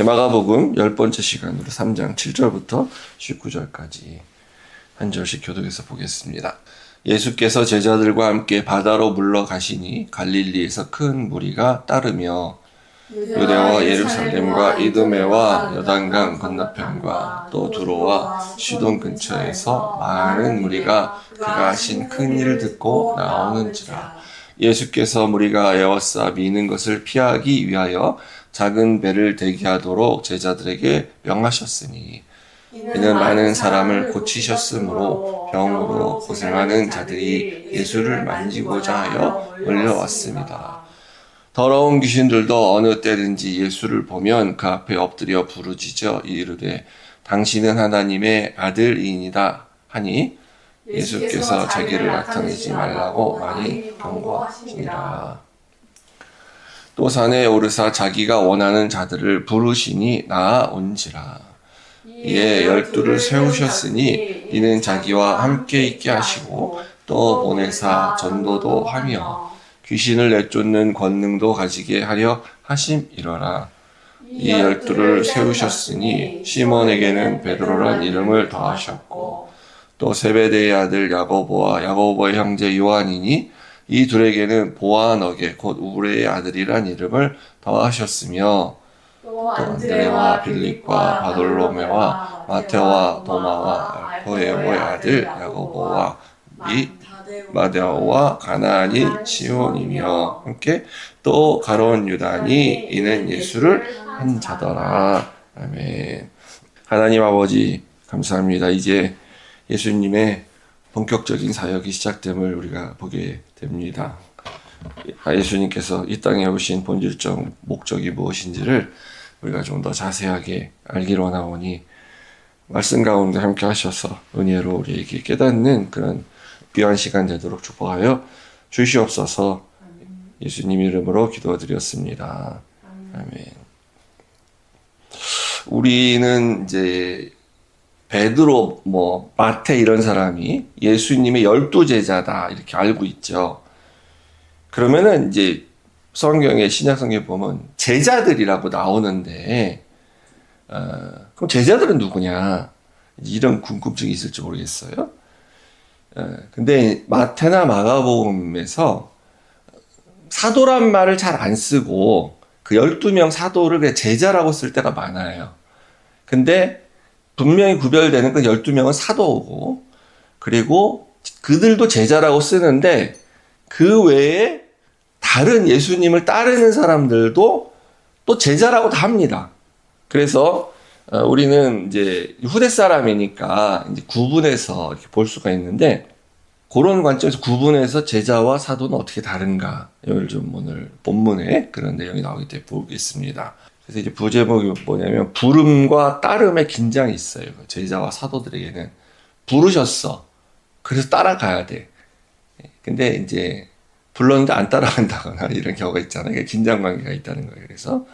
마가복음 10번째 시간으로 3장 7절부터 19절까지 한 절씩 교독해서 보겠습니다. 예수께서 제자들과 함께 바다로 물러가시니 갈릴리에서 큰 무리가 따르며 유대와 예루살렘과 이두메와 요단강 건너편과 또 두로와 시돈 근처에서 많은 무리가 그가 하신 큰 일을 듣고 나오는지라. 예수께서 무리가 에워싸 미는 것을 피하기 위하여 작은 배를 대기하도록 제자들에게 명하셨으니 이는 많은 사람을 고치셨으므로 병으로 고생하는 자들이 예수를 만지고자 하여 몰려왔습니다. 더러운 귀신들도 어느 때든지 예수를 보면 그 앞에 엎드려 부르짖어 이르되 당신은 하나님의 아들이니이다 하니 예수께서 자기를 나타내지 말라고 많이 경고하시니라. 또 산에 오르사 자기가 원하는 자들을 부르시니 나아온지라. 이에 12를 세우셨으니 이는 자기와 함께 있게 하시고 또 보내사 전도도 하며 귀신을 내쫓는 권능도 가지게 하려 하심이로라. 이 12를 세우셨으니 시몬에게는 베드로란 이름을 더하셨고 또 세베대의 아들 야고보와 야고보의 형제 요한이니 이 둘에게는 보아너게 곧 우레의 아들이란 이름을 더하셨으며 또 안드레와 빌립과 바돌로메와 마테오와 도마와 알포에오의 아들 야고보와 마데오와 가나안인 시몬이며 함께 또 가롯 유다니 이는 예수를 한 자더라. 아멘. 하나님 아버지 감사합니다. 이제 예수님의 본격적인 사역이 시작됨을 우리가 보게 됩니다. 예수님께서 이 땅에 오신 본질적 목적이 무엇인지를 우리가 좀 더 자세하게 알기로 원하오니 말씀 가운데 함께 하셔서 은혜로 우리에게 깨닫는 그런 귀한 시간 되도록 축복하여 주시옵소서. 예수님 이름으로 기도드렸습니다. 아멘. 우리는 이제 베드로, 마태 이런 사람이 예수님의 12제자다 이렇게 알고 있죠. 그러면은 이제 성경에 신약 성경에 보면 제자들이라고 나오는데, 그럼 제자들은 누구냐? 이런 궁금증이 있을지 모르겠어요. 근데 마태나 마가복음에서 사도란 말을 잘 안 쓰고 그 12명 사도를 그냥 제자라고 쓸 때가 많아요. 근데 분명히 구별되는 그 12명은 사도고, 그리고 그들도 제자라고 쓰는데 그 외에 다른 예수님을 따르는 사람들도 또 제자라고도 합니다. 그래서 우리는 이제 후대 사람이니까 이제 구분해서 이렇게 볼 수가 있는데, 그런 관점에서 구분해서 제자와 사도는 어떻게 다른가, 이걸 좀 오늘 본문에 그런 내용이 나오기 때문에 보겠습니다. 그래서 이제 부제목이 뭐냐면 부름과 따름의 긴장이 있어요. 제자와 사도들에게는 부르셨어. 그래서 따라가야 돼. 근데 이제 불렀는데 안 따라간다거나 이런 경우가 있잖아요. 긴장 관계가 있다는 거예요. 그래서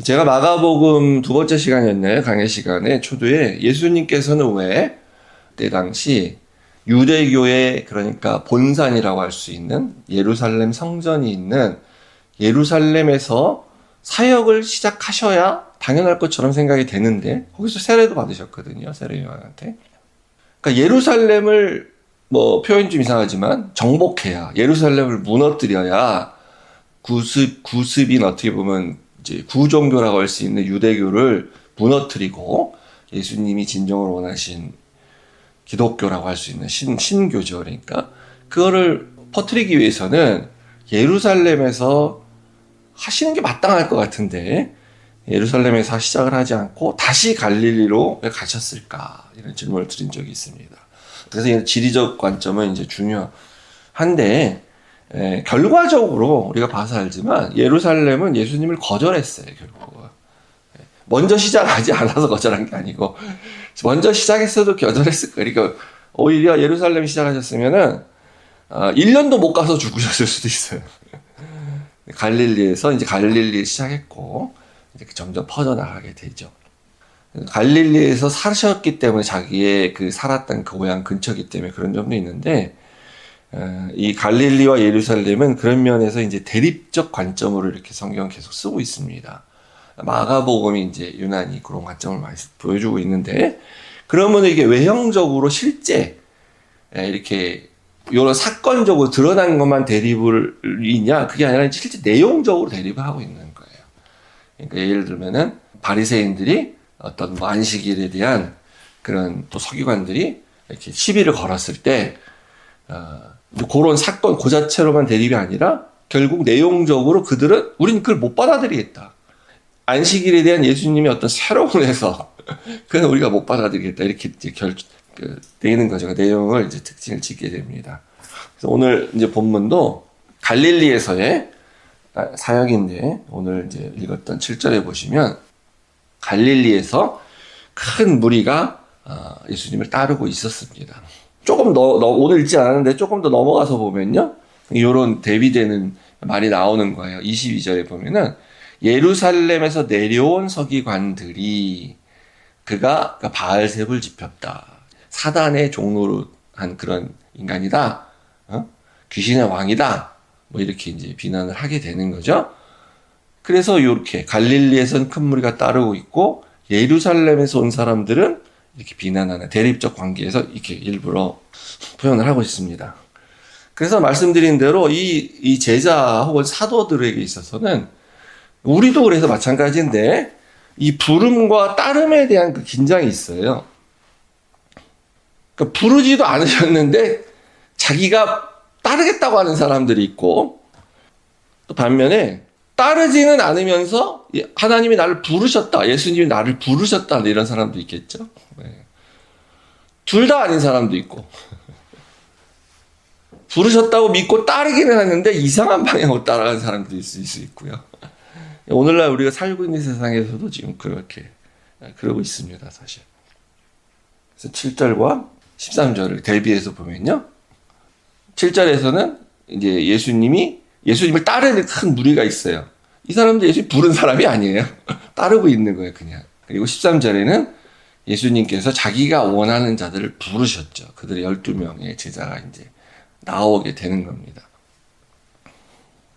제가 마가복음 2번째 시간이었나요? 강의 시간에 초두에 예수님께서는 왜 그때 당시 유대교의 그러니까 본산이라고 할 수 있는 예루살렘 성전이 있는 예루살렘에서 사역을 시작하셔야 당연할 것처럼 생각이 되는데 거기서 세례도 받으셨거든요. 세례 요한한테. 그러니까 예루살렘을 표현이 좀 이상하지만 정복해야, 예루살렘을 무너뜨려야 구습인 어떻게 보면 이제 구종교라고 할 수 있는 유대교를 무너뜨리고 예수님이 진정으로 원하신 기독교라고 할 수 있는 신교죠. 그러니까 그거를 퍼뜨리기 위해서는 예루살렘에서 하시는 게 마땅할 것 같은데 예루살렘에서 시작을 하지 않고 다시 갈릴리로 왜 가셨을까? 이런 질문을 드린 적이 있습니다. 그래서 이 지리적 관점은 이제 중요한데 결과적으로 우리가 봐서 알지만 예루살렘은 예수님을 거절했어요. 결국은 먼저 시작하지 않아서 거절한 게 아니고 먼저 시작했어도 거절했을 거예요. 그러니까 오히려 예루살렘 시작하셨으면은 1년도 못 가서 죽으셨을 수도 있어요. 갈릴리에서 이제 갈릴리 시작했고 이제 점점 퍼져나가게 되죠. 갈릴리에서 사셨기 때문에 자기의 그 살았던 그 고향 근처이기 때문에 그런 점도 있는데, 이 갈릴리와 예루살렘은 그런 면에서 이제 대립적 관점으로 이렇게 성경 계속 쓰고 있습니다. 마가복음이 이제 유난히 그런 관점을 많이 보여주고 있는데, 그러면 이게 외형적으로 실제 이렇게 이런 사건적으로 드러난 것만 대립이냐? 그게 아니라 실제 내용적으로 대립을 하고 있는 거예요. 그러니까 예를 들면은 바리새인들이 어떤 뭐 안식일에 대한 그런 또 서기관들이 이렇게 시비를 걸었을 때, 그런 사건 그 자체로만 대립이 아니라 결국 내용적으로 그들은 우린 그걸 못 받아들이겠다. 안식일에 대한 예수님의 어떤 새로운 해석, 그건 우리가 못 받아들이겠다. 이렇게 이제 되는 거죠. 그 내용을 이제 특징을 짓게 됩니다. 그래서 오늘 이제 본문도 갈릴리에서의 사역인데, 오늘 이제 읽었던 7절에 보시면 갈릴리에서 큰 무리가 예수님을 따르고 있었습니다. 조금 오늘 읽지 않았는데 조금 더 넘어가서 보면요, 이런 대비되는 말이 나오는 거예요. 22절에 보면은 예루살렘에서 내려온 서기관들이 그가 바알셉을 지폈다. 사단의 종로로 한 그런 인간이다. 귀신의 왕이다. 뭐 이렇게 이제 비난을 하게 되는 거죠. 그래서 이렇게 갈릴리에선 큰 무리가 따르고 있고 예루살렘에서 온 사람들은 이렇게 비난하는 대립적 관계에서 이렇게 일부러 표현을 하고 있습니다. 그래서 말씀드린 대로 이 제자 혹은 사도들에게 있어서는 우리도 그래서 마찬가지인데 이 부름과 따름에 대한 그 긴장이 있어요. 그러니까 부르지도 않으셨는데 자기가 따르겠다고 하는 사람들이 있고, 또 반면에 따르지는 않으면서 하나님이 나를 부르셨다, 예수님이 나를 부르셨다, 이런 사람도 있겠죠. 네. 둘 다 아닌 사람도 있고 부르셨다고 믿고 따르기는 하는데 이상한 방향으로 따라가는 사람도 있을 수 있고요. 오늘날 우리가 살고 있는 세상에서도 지금 그렇게 그러고 있습니다, 사실. 그래서 7절과 13절을 대비해서 보면요, 7절에서는 이제 예수님을 따르는 큰 무리가 있어요. 이 사람도 예수님 부른 사람이 아니에요. 따르고 있는 거예요, 그냥. 그리고 13절에는 예수님께서 자기가 원하는 자들을 부르셨죠. 그들의 12명의 제자가 이제 나오게 되는 겁니다.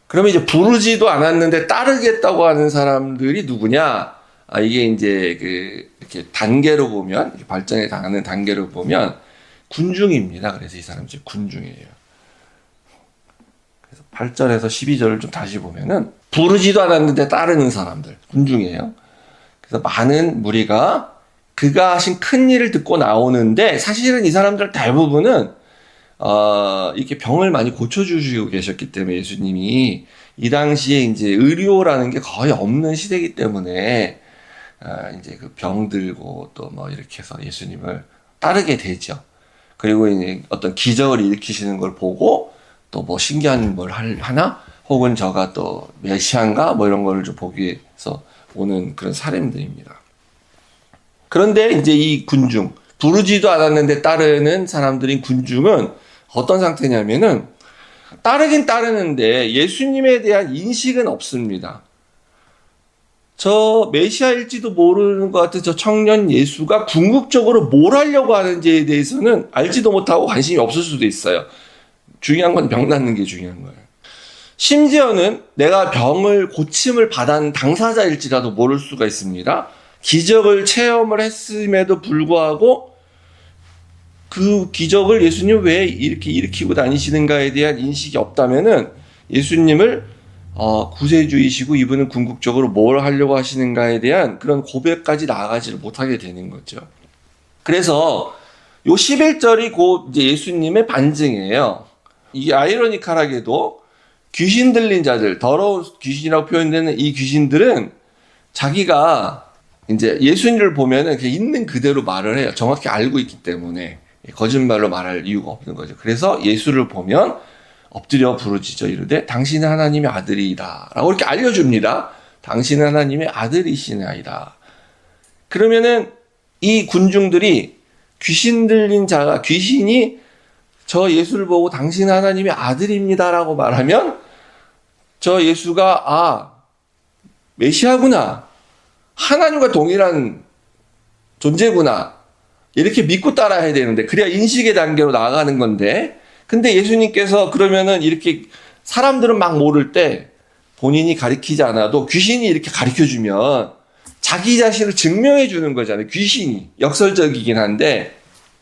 그러면 이제 부르지도 않았는데 따르겠다고 하는 사람들이 누구냐? 이게 이제 이렇게 단계로 보면, 이렇게 발전에 당하는 단계로 보면 군중입니다. 그래서 이 사람이 이제 군중이에요. 그래서 8절에서 12절을 좀 다시 보면은 부르지도 않았는데 따르는 사람들, 군중이에요. 그래서 많은 무리가 그가 하신 큰 일을 듣고 나오는데, 사실은 이 사람들 대부분은 이렇게 병을 많이 고쳐주시고 계셨기 때문에, 예수님이 이 당시에 이제 의료라는 게 거의 없는 시대이기 때문에 이제 그 병들고 또 뭐 이렇게 해서 예수님을 따르게 되죠. 그리고 이제 어떤 기적을 일으키시는 걸 보고 또 뭐 신기한 뭘 하나, 혹은 저가 또 메시아인가 뭐 이런 거를 좀 보기 위해서 오는 그런 사람들입니다. 그런데 이제 이 군중, 부르지도 않았는데 따르는 사람들인 군중은 어떤 상태냐면은 따르긴 따르는데 예수님에 대한 인식은 없습니다. 저 메시아일지도 모르는 것 같은 저 청년 예수가 궁극적으로 뭘 하려고 하는지에 대해서는 알지도 못하고 관심이 없을 수도 있어요. 중요한 건 병 낫는 게 중요한 거예요. 심지어는 내가 병을 고침을 받은 당사자일지라도 모를 수가 있습니다. 기적을 체험을 했음에도 불구하고 그 기적을 예수님 왜 이렇게 일으키고 다니시는가에 대한 인식이 없다면은 예수님을 구세주이시고 이분은 궁극적으로 뭘 하려고 하시는가에 대한 그런 고백까지 나아가지를 못하게 되는 거죠. 그래서 요 11절이 곧 이제 예수님의 반증이에요. 이게 아이러니컬하게도 귀신 들린 자들, 더러운 귀신이라고 표현되는 이 귀신들은 자기가 이제 예수님을 보면은 그냥 있는 그대로 말을 해요. 정확히 알고 있기 때문에 거짓말로 말할 이유가 없는 거죠. 그래서 예수를 보면 엎드려 부르짖어 이르되 당신은 하나님의 아들이다 라고 이렇게 알려줍니다. 당신은 하나님의 아들이시나이다. 그러면은 이 군중들이 귀신 들린 자가, 귀신이 저 예수를 보고 당신은 하나님의 아들입니다라고 말하면 저 예수가 메시아구나, 하나님과 동일한 존재구나, 이렇게 믿고 따라야 되는데, 그래야 인식의 단계로 나아가는 건데, 근데 예수님께서 그러면은 이렇게 사람들은 막 모를 때 본인이 가리키지 않아도 귀신이 이렇게 가르쳐주면 자기 자신을 증명해 주는 거잖아요. 귀신이. 역설적이긴 한데,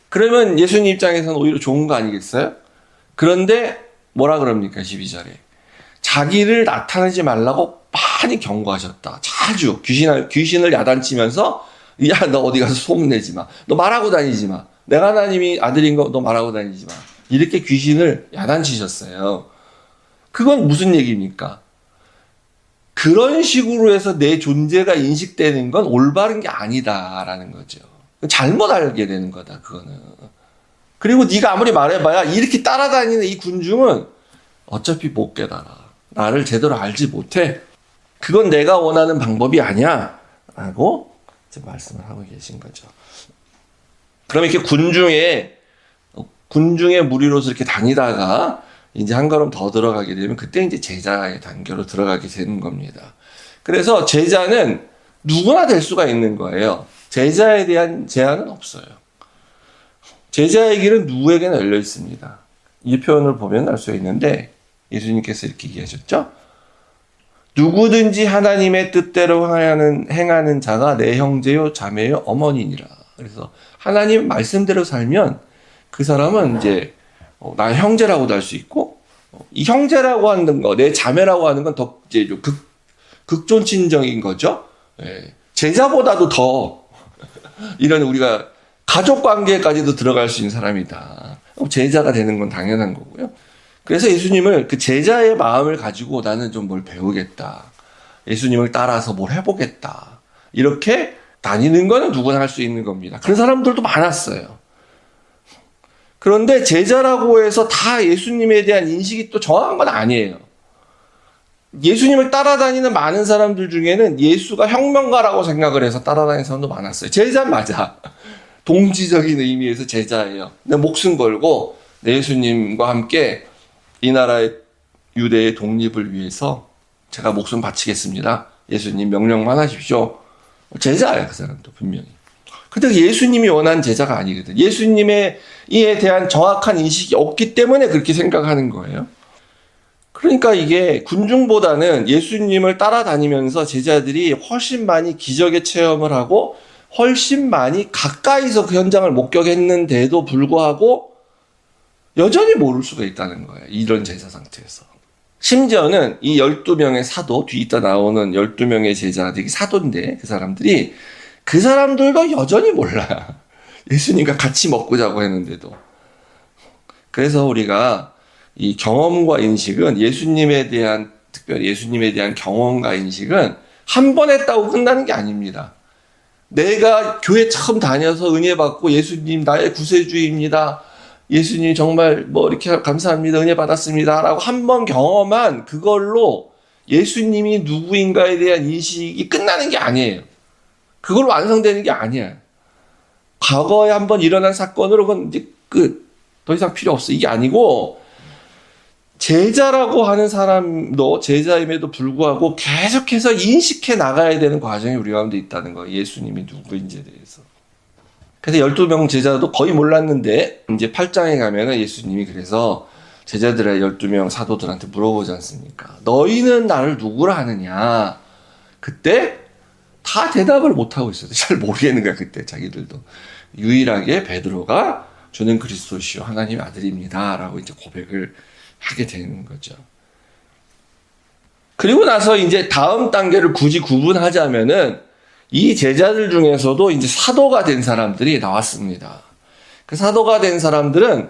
그러면 예수님 입장에서는 오히려 좋은 거 아니겠어요? 그런데 뭐라 그럽니까? 12절에. 자기를 나타내지 말라고 많이 경고하셨다. 자주 귀신을 야단치면서 야, 너 어디 가서 소문내지 마. 너 말하고 다니지 마. 내가 하나님이 아들인 거 너 말하고 다니지 마. 이렇게 귀신을 야단치셨어요. 그건 무슨 얘기입니까? 그런 식으로 해서 내 존재가 인식되는 건 올바른 게 아니다라는 거죠. 잘못 알게 되는 거다, 그거는. 그리고 네가 아무리 말해봐야 이렇게 따라다니는 이 군중은 어차피 못 깨달아. 나를 제대로 알지 못해. 그건 내가 원하는 방법이 아니야. 라고 이제 말씀을 하고 계신 거죠. 그럼 이렇게 군중의 무리로서 이렇게 다니다가 이제 한 걸음 더 들어가게 되면 그때 이제 제자의 단계로 들어가게 되는 겁니다. 그래서 제자는 누구나 될 수가 있는 거예요. 제자에 대한 제한은 없어요. 제자의 길은 누구에게나 열려 있습니다. 이 표현을 보면 알 수 있는데 예수님께서 이렇게 얘기하셨죠. 누구든지 하나님의 뜻대로 행하는 자가 내 형제요 자매요 어머니니라. 그래서 하나님 말씀대로 살면 그 사람은 이제 나의 형제라고도 할 수 있고, 이 형제라고 하는 거, 내 자매라고 하는 건 더 이제 극존 친정인 거죠. 예. 제자보다도 더 이런 우리가 가족 관계까지도 들어갈 수 있는 사람이다. 제자가 되는 건 당연한 거고요. 그래서 예수님을 그 제자의 마음을 가지고 나는 좀 뭘 배우겠다. 예수님을 따라서 뭘 해보겠다. 이렇게 다니는 거는 누구나 할 수 있는 겁니다. 그런 사람들도 많았어요. 그런데 제자라고 해서 다 예수님에 대한 인식이 또 정확한 건 아니에요. 예수님을 따라다니는 많은 사람들 중에는 예수가 혁명가라고 생각을 해서 따라다니는 사람도 많았어요. 제자 맞아. 동지적인 의미에서 제자예요. 내 목숨 걸고 내 예수님과 함께 이 나라의 유대의 독립을 위해서 제가 목숨 바치겠습니다. 예수님 명령만 하십시오. 제자예요, 그 사람도 분명히. 근데 예수님이 원하는 제자가 아니거든. 예수님에 대한 정확한 인식이 없기 때문에 그렇게 생각하는 거예요. 그러니까 이게 군중보다는 예수님을 따라다니면서 제자들이 훨씬 많이 기적의 체험을 하고 훨씬 많이 가까이서 그 현장을 목격했는데도 불구하고 여전히 모를 수가 있다는 거예요. 이런 제자 상태에서. 심지어는 이 12명의 사도, 뒤에 있다 나오는 12명의 제자들이 사도인데 그 사람들도 여전히 몰라요. 예수님과 같이 먹고 자고 했는데도. 그래서 우리가 이 경험과 인식은 특별히 예수님에 대한 경험과 인식은 한 번 했다고 끝나는 게 아닙니다. 내가 교회 처음 다녀서 은혜 받고 예수님 나의 구세주입니다. 예수님 정말 이렇게 감사합니다. 은혜 받았습니다. 라고 한 번 경험한 그걸로 예수님이 누구인가에 대한 인식이 끝나는 게 아니에요. 그걸로 완성되는 게 아니야. 과거에 한 번 일어난 사건으로 그건 이제 끝. 더 이상 필요 없어. 이게 아니고 제자라고 하는 사람도 제자임에도 불구하고 계속해서 인식해 나가야 되는 과정이 우리 가운데 있다는 거예요. 예수님이 누구인지에 대해서. 그래서 12명 제자도 거의 몰랐는데 이제 8장에 가면은 예수님이 그래서 제자들의 12명 사도들한테 물어보지 않습니까? 너희는 나를 누구라 하느냐? 그때 다 대답을 못하고 있어요. 잘 모르겠는 거야, 그때 자기들도. 유일하게 베드로가 주는 그리스도시요 하나님의 아들입니다. 라고 이제 고백을 하게 되는 거죠. 그리고 나서 이제 다음 단계를 굳이 구분하자면은 이 제자들 중에서도 이제 사도가 된 사람들이 나왔습니다. 그 사도가 된 사람들은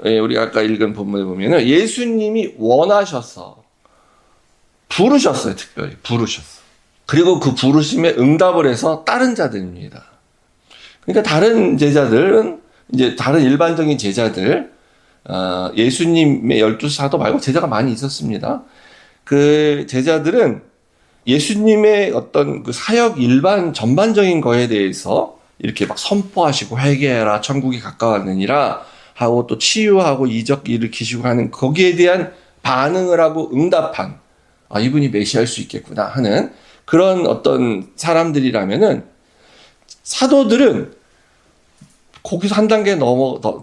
우리가 아까 읽은 본문에 보면은 예수님이 원하셔서 부르셨어요. 특별히 부르셨어. 그리고 그 부르심에 응답을 해서 따른 자들입니다. 그러니까 다른 제자들은 이제 다른 일반적인 제자들, 예수님의 12사도 말고 제자가 많이 있었습니다. 그 제자들은 예수님의 어떤 그 사역 일반 전반적인 거에 대해서 이렇게 막 선포하시고 회개해라 천국이 가까웠느니라 하고 또 치유하고 이적 일으키시고 하는 거기에 대한 반응을 하고 응답한 이분이 메시아일 수 있겠구나 하는 그런 어떤 사람들이라면은 사도들은 거기서 한 단계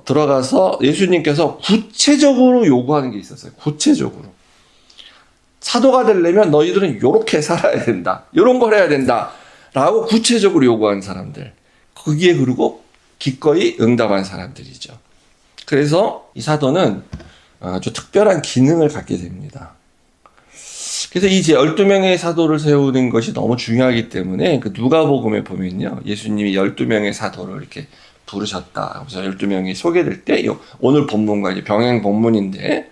들어가서 예수님께서 구체적으로 요구하는 게 있었어요. 구체적으로. 사도가 되려면 너희들은 요렇게 살아야 된다. 요런 걸 해야 된다. 라고 구체적으로 요구한 사람들. 거기에 그리고 기꺼이 응답한 사람들이죠. 그래서 이 사도는 아주 특별한 기능을 갖게 됩니다. 그래서 이제 12명의 사도를 세우는 것이 너무 중요하기 때문에 그 누가복음에 보면요. 예수님이 12명의 사도를 이렇게 부르셨다. 그래서 12명이 소개될 때 오늘 본문과 이제 병행 본문인데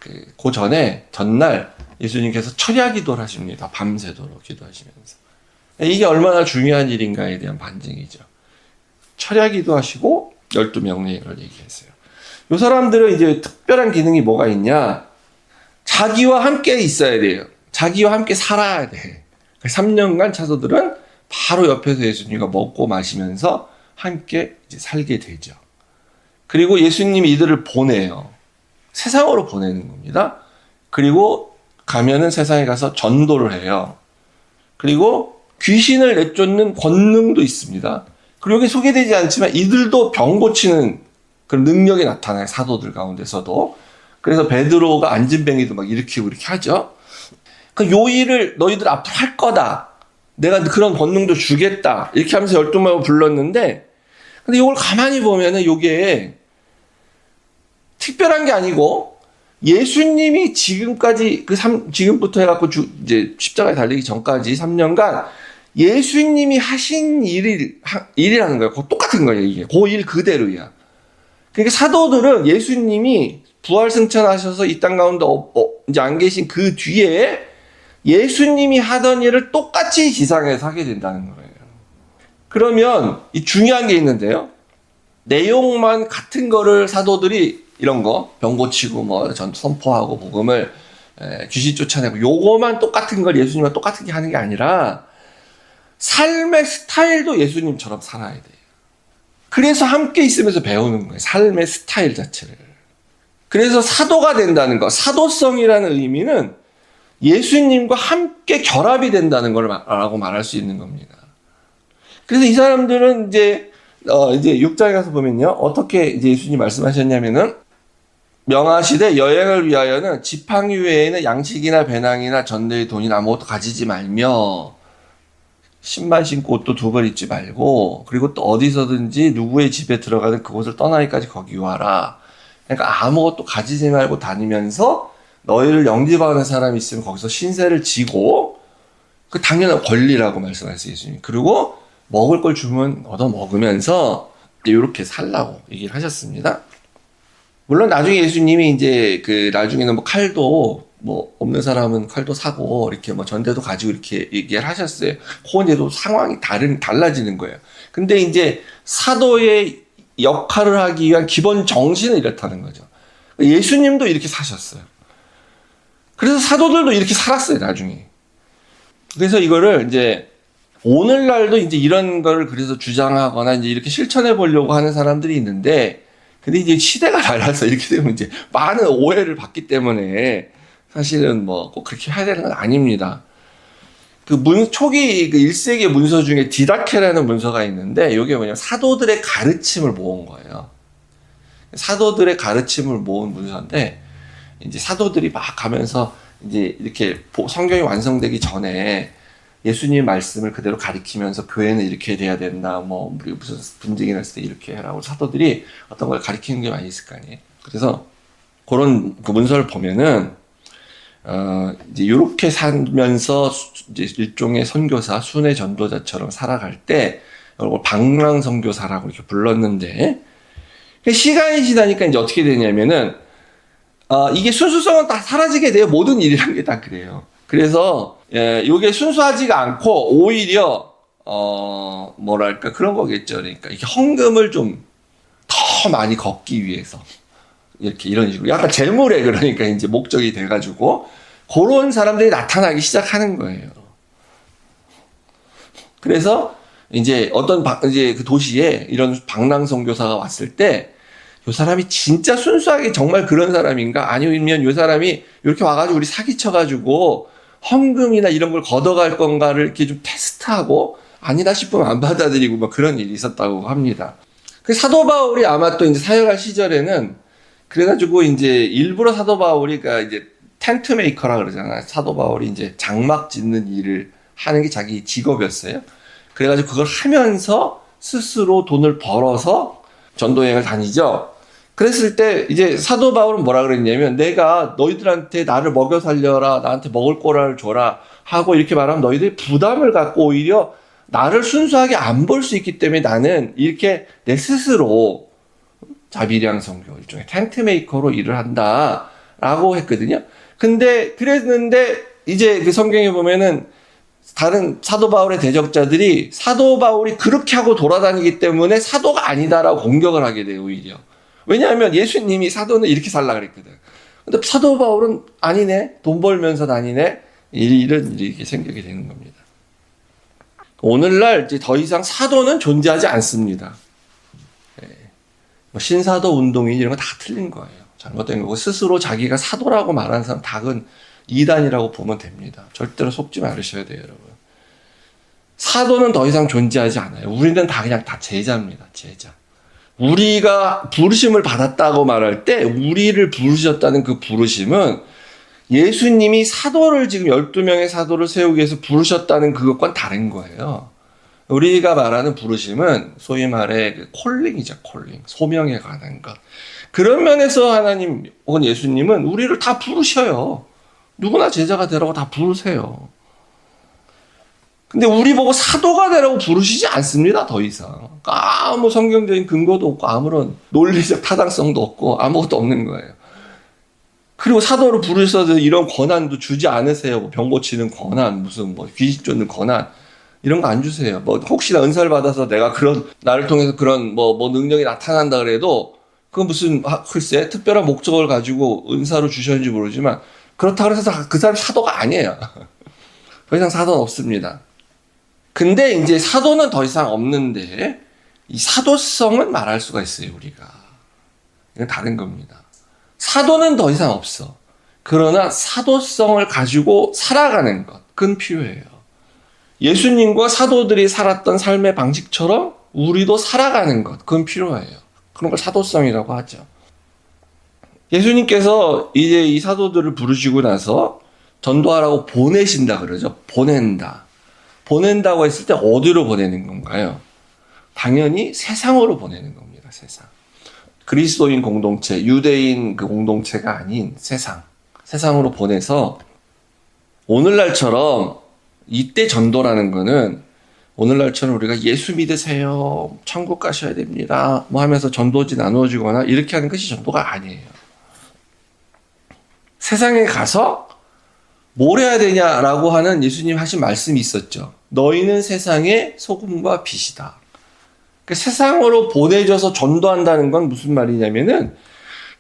그 전에 전날 예수님께서 철야 기도를 하십니다. 밤새도록 기도하시면서. 이게 얼마나 중요한 일인가에 대한 반증이죠. 철야 기도하시고 12명을 얘기했어요. 이 사람들은 이제 특별한 기능이 뭐가 있냐? 자기와 함께 있어야 돼요. 자기와 함께 살아야 돼. 3년간 사도들은 바로 옆에서 예수님과 먹고 마시면서 함께 이제 살게 되죠. 그리고 예수님이 이들을 보내요. 세상으로 보내는 겁니다. 그리고 가면은 세상에 가서 전도를 해요. 그리고 귀신을 내쫓는 권능도 있습니다. 그리고 여기 소개되지 않지만 이들도 병 고치는 그런 능력이 나타나요. 사도들 가운데서도. 그래서 베드로가 안진뱅이도 막 일으키고 이렇게 하죠. 요 일을 너희들 앞으로 할 거다. 내가 그런 권능도 주겠다. 이렇게 하면서 12명을 불렀는데, 근데 이걸 가만히 보면은 요게 특별한 게 아니고 예수님이 지금까지 지금부터 해갖고 이제 십자가에 달리기 전까지 3년간 예수님이 하신 일이라는 거예요. 똑같은 거예요, 이게. 그 일 그대로야. 그러니까 사도들은 예수님이 부활 승천하셔서 이 땅 가운데 이제 안 계신 그 뒤에 예수님이 하던 일을 똑같이 지상에서 하게 된다는 거예요. 그러면 이 중요한 게 있는데요. 내용만 같은 거를 사도들이 이런 거 병 고치고 뭐 선포하고 복음을 귀신 쫓아내고 요거만 똑같은 걸 예수님과 똑같은 게 하는 게 아니라 삶의 스타일도 예수님처럼 살아야 돼요. 그래서 함께 있으면서 배우는 거예요. 삶의 스타일 자체를. 그래서 사도가 된다는 거, 사도성이라는 의미는 예수님과 함께 결합이 된다는 거라고 말할 수 있는 겁니다. 그래서 이 사람들은 이제 6장에 가서 보면요. 어떻게 이제 예수님 말씀하셨냐면은 명하시되 여행을 위하여는 지팡이 외에는 양식이나 배낭이나 전대의 돈이나 아무것도 가지지 말며 신발 신고 옷도 2벌 입지 말고 그리고 또 어디서든지 누구의 집에 들어가든 그곳을 떠나기까지 거기 와라. 그러니까 아무것도 가지지 말고 다니면서 너희를 영접하는 사람이 있으면 거기서 신세를 지고 그 당연한 권리라고 말씀하셨어요. 예수님. 그리고 먹을 걸 주면 얻어 먹으면서 이렇게 살라고 얘기를 하셨습니다. 물론 나중에 예수님이 이제 나중에는 뭐 칼도 뭐 없는 사람은 칼도 사고 이렇게 뭐 전대도 가지고 이렇게 얘기를 하셨어요. 그건데도 상황이 달라지는 거예요. 근데 이제 사도의 역할을 하기 위한 기본 정신은 이렇다는 거죠. 예수님도 이렇게 사셨어요. 그래서 사도들도 이렇게 살았어요, 나중에. 그래서 이거를 이제 오늘날도 이제 이런 거를 그래서 주장하거나 이제 이렇게 실천해 보려고 하는 사람들이 있는데, 근데 이제 시대가 달라서 이렇게 되면 이제 많은 오해를 받기 때문에 사실은 뭐 꼭 그렇게 해야 되는 건 아닙니다. 초기 1세기 문서 중에 디다케라는 문서가 있는데, 이게 뭐냐면 사도들의 가르침을 모은 거예요. 사도들의 가르침을 모은 문서인데, 이제 사도들이 막 가면서 이제 이렇게 성경이 완성되기 전에 예수님 말씀을 그대로 가리키면서 교회는 이렇게 돼야 된다. 뭐 우리 무슨 분쟁이 났을 때 이렇게 해라고 사도들이 어떤 걸 가리키는 게 많이 있을 거 아니에요. 그래서 그런 그 문서를 보면은 이제 이렇게 살면서 이제 일종의 선교사, 순회 전도자처럼 살아갈 때 이걸 방랑 선교사라고 이렇게 불렀는데 시간이 지나니까 이제 어떻게 되냐면은 이게 순수성은 다 사라지게 돼요. 모든 일이란 게 다 그래요. 그래서 이게 순수하지가 않고 오히려 뭐랄까 그런 거겠죠. 그러니까 이게 헌금을 좀 더 많이 걷기 위해서 이렇게 이런 식으로 약간 재물에 그러니까 이제 목적이 돼가지고 그런 사람들이 나타나기 시작하는 거예요. 그래서 이제 이제 그 도시에 이런 방랑 선교사가 왔을 때 이 사람이 진짜 순수하게 정말 그런 사람인가? 아니면 이 사람이 이렇게 와가지고 우리 사기쳐가지고 헌금이나 이런 걸 걷어갈 건가를 이렇게 좀 테스트하고 아니다 싶으면 안 받아들이고 뭐 그런 일이 있었다고 합니다. 그 사도 바울이 아마 또 이제 사역할 시절에는 그래가지고 이제 일부러 사도 바울이 이제 텐트 메이커라 그러잖아요. 사도 바울이 이제 장막 짓는 일을 하는 게 자기 직업이었어요. 그래가지고 그걸 하면서 스스로 돈을 벌어서 전도여행을 다니죠. 그랬을 때 이제 사도 바울은 뭐라 그랬냐면 내가 너희들한테 나를 먹여 살려라, 나한테 먹을 거를 줘라 하고 이렇게 말하면 너희들이 부담을 갖고 오히려 나를 순수하게 안 볼 수 있기 때문에 나는 이렇게 내 스스로 자비량 선교, 일종의 텐트 메이커로 일을 한다라고 했거든요. 근데 그랬는데 이제 그 성경에 보면은 다른 사도 바울의 대적자들이 사도 바울이 그렇게 하고 돌아다니기 때문에 사도가 아니다라고 공격을 하게 돼요, 오히려. 왜냐하면 예수님이 사도는 이렇게 살라 그랬거든. 근데 사도 바울은 아니네, 돈 벌면서 다니네, 이런 일이 이렇게 생기게 되는 겁니다. 오늘날 이제 더 이상 사도는 존재하지 않습니다. 신사도 운동이 이런 거 다 틀린 거예요. 잘못된 거고 스스로 자기가 사도라고 말하는 사람 닭은 이단이라고 보면 됩니다. 절대로 속지 말으셔야 돼요, 여러분. 사도는 더 이상 존재하지 않아요. 우리는 다 그냥 다 제자입니다. 제자. 우리가 부르심을 받았다고 말할 때 우리를 부르셨다는 그 부르심은 예수님이 사도를 지금 12명의 사도를 세우기 위해서 부르셨다는 그것과는 다른 거예요. 우리가 말하는 부르심은 소위 말해 콜링이죠. 콜링. 소명에 관한 것. 그런 면에서 하나님 혹은 예수님은 우리를 다 부르셔요. 누구나 제자가 되라고 다 부르세요. 근데 우리 보고 사도가 되라고 부르시지 않습니다. 더 이상. 아무 성경적인 근거도 없고 아무런 논리적 타당성도 없고 아무것도 없는 거예요. 그리고 사도로 부르셔서 이런 권한도 주지 않으세요. 뭐 병 고치는 권한, 무슨 뭐 귀신 쫓는 권한 이런 거 안 주세요. 뭐 혹시나 은사를 받아서 내가 그런 나를 통해서 그런 뭐 능력이 나타난다 그래도 그건 무슨 글쎄 특별한 목적을 가지고 은사로 주셨는지 모르지만 그렇다고 해서 그 사람이 사도가 아니에요. 더 이상 사도는 없습니다. 근데 이제 사도는 더 이상 없는데 이 사도성은 말할 수가 있어요, 우리가. 이건 다른 겁니다. 사도는 더 이상 없어. 그러나 사도성을 가지고 살아가는 것, 그건 필요해요. 예수님과 사도들이 살았던 삶의 방식처럼 우리도 살아가는 것, 그건 필요해요. 그런 걸 사도성이라고 하죠. 예수님께서 이제 이 사도들을 부르시고 나서 전도하라고 보내신다 그러죠. 보낸다. 보낸다고 했을 때 어디로 보내는 건가요? 당연히 세상으로 보내는 겁니다. 세상. 그리스도인 공동체, 유대인 그 공동체가 아닌 세상. 세상으로 보내서 오늘날처럼 이때 전도라는 거는 오늘날처럼 우리가 예수 믿으세요. 천국 가셔야 됩니다. 뭐 하면서 전도지 나누어 주거나 이렇게 하는 것이 전도가 아니에요. 세상에 가서 뭘 해야 되냐라고 하는 예수님 하신 말씀이 있었죠. 너희는 세상의 소금과 빛이다. 그 세상으로 보내져서 전도한다는 건 무슨 말이냐면은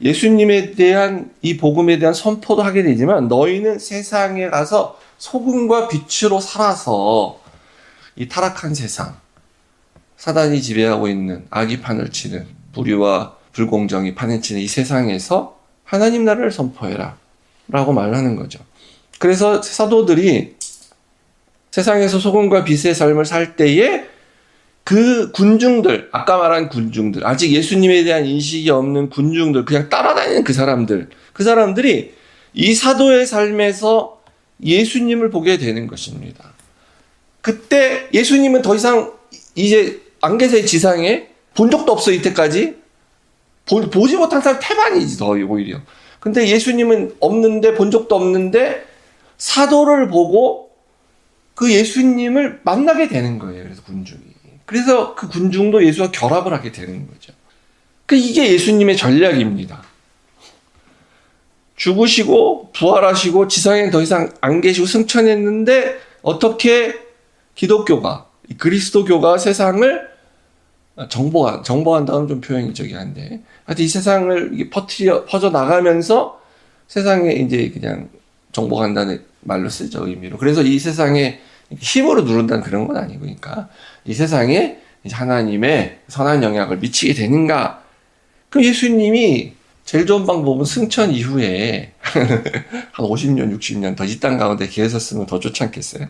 예수님에 대한 이 복음에 대한 선포도 하게 되지만 너희는 세상에 가서 소금과 빛으로 살아서 이 타락한 세상, 사단이 지배하고 있는 악이 판을 치는 불의와 불공정이 판을 치는 이 세상에서 하나님 나라를 선포해라 라고 말하는 거죠. 그래서 사도들이 세상에서 소금과 빛의 삶을 살 때에 그 군중들, 아까 말한 군중들, 아직 예수님에 대한 인식이 없는 군중들, 그냥 따라다니는 그 사람들이 이 사도의 삶에서 예수님을 보게 되는 것입니다. 그때 예수님은 더 이상 이제 안 계세요, 지상에. 본 적도 없어, 이때까지. 보지 못한 사람 태반이지, 더 오히려. 근데 예수님은 없는데, 본 적도 없는데, 사도를 보고 그 예수님을 만나게 되는 거예요. 그래서 군중이. 그래서 그 군중도 예수와 결합을 하게 되는 거죠. 이게 예수님의 전략입니다. 죽으시고 부활하시고 지상에 더 이상 안 계시고 승천했는데 어떻게 기독교가, 그리스도교가 세상을 정복한다는 좀 표현이 저기 한데 하여튼 이 세상을 퍼져나가면서 세상에 이제 그냥 정복한다는 말로 쓰죠, 의미로. 그래서 이 세상에 힘으로 누른다는 그런 건 아니고, 그러니까 이 세상에 하나님의 선한 영향을 미치게 되는가? 그럼 예수님이 제일 좋은 방법은 승천 이후에 한 50년, 60년 더 이 땅 가운데 계셨으면 더 좋지 않겠어요?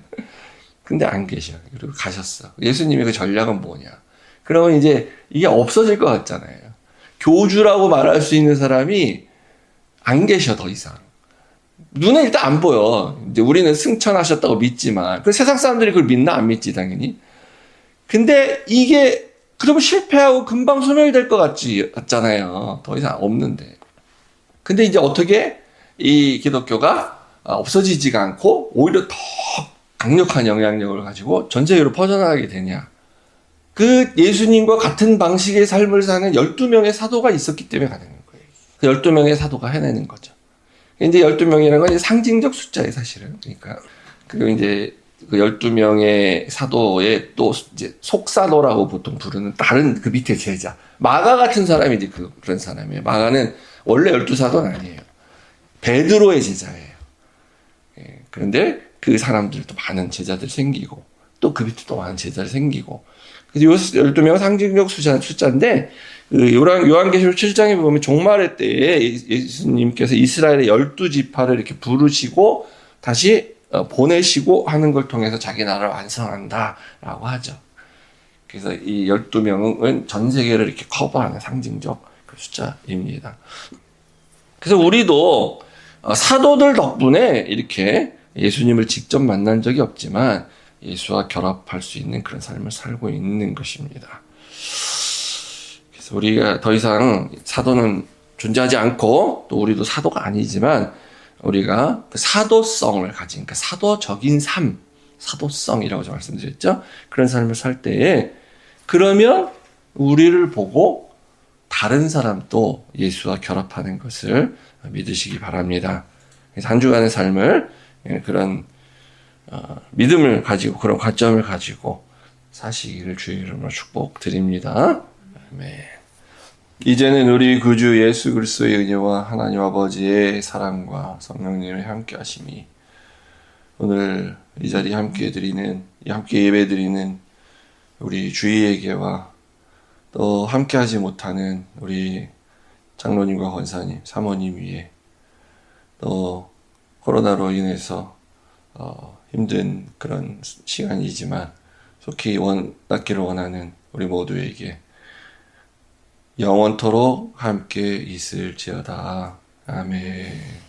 근데 안 계셔. 그리고 가셨어. 예수님의 그 전략은 뭐냐? 그러면 이제 이게 없어질 것 같잖아요. 교주라고 말할 수 있는 사람이 안 계셔, 더 이상. 눈에 일단 안 보여. 이제 우리는 승천하셨다고 믿지만, 그 세상 사람들이 그걸 믿나? 안 믿지, 당연히. 근데 이게 그러면 실패하고 금방 소멸될 것 같잖아요. 더 이상 없는데. 근데 이제 어떻게 이 기독교가 없어지지가 않고 오히려 더 강력한 영향력을 가지고 전 세계로 퍼져나가게 되냐. 그 예수님과 같은 방식의 삶을 사는 12명의 사도가 있었기 때문에 가능한 거예요. 그 12명의 사도가 해내는 거죠. 이제 12명이라는 건 이제 상징적 숫자예요, 사실은. 그러니까. 그리고 이제 그 12명의 사도의 또 이제 속사도라고 보통 부르는 다른 그 밑에 제자. 마가 같은 사람이 이제 그런 사람이에요. 마가는 원래 12사도는 아니에요. 베드로의 제자예요. 예, 그런데 그 사람들도 많은 제자들 생기고 또 그 밑에 또 많은 제자들 생기고 그래서 요 12명은 상징적 숫자인데 그 요한계시록 7장에 보면 종말의 때에 예수님께서 이스라엘의 12지파를 이렇게 부르시고 다시 보내시고 하는 걸 통해서 자기 나라를 완성한다라고 하죠. 그래서 이 12명은 전 세계를 이렇게 커버하는 상징적 그 숫자입니다. 그래서 우리도 사도들 덕분에 이렇게 예수님을 직접 만난 적이 없지만 예수와 결합할 수 있는 그런 삶을 살고 있는 것입니다. 그래서 우리가 더 이상 사도는 존재하지 않고 또 우리도 사도가 아니지만 우리가 그 사도성을 가진 그 사도적인 삶, 사도성이라고 제가 말씀드렸죠. 그런 삶을 살 때에 그러면 우리를 보고 다른 사람도 예수와 결합하는 것을 믿으시기 바랍니다. 그래서 한 주간의 삶을 그런 믿음을 가지고 그런 관점을 가지고 사시기를 주의 이름으로 축복드립니다. 아멘. 이제는 우리 구주 예수 그리스도의 은혜와 하나님 아버지의 사랑과 성령님의 함께 하심이 오늘 이 자리에 함께 예배 드리는 우리 주의에게와 또 함께 하지 못하는 우리 장로님과 권사님, 사모님 위에 또 코로나로 인해서 힘든 그런 시간이지만 속히 낫기를 원하는 우리 모두에게 영원토록 함께 있을지어다. 아멘.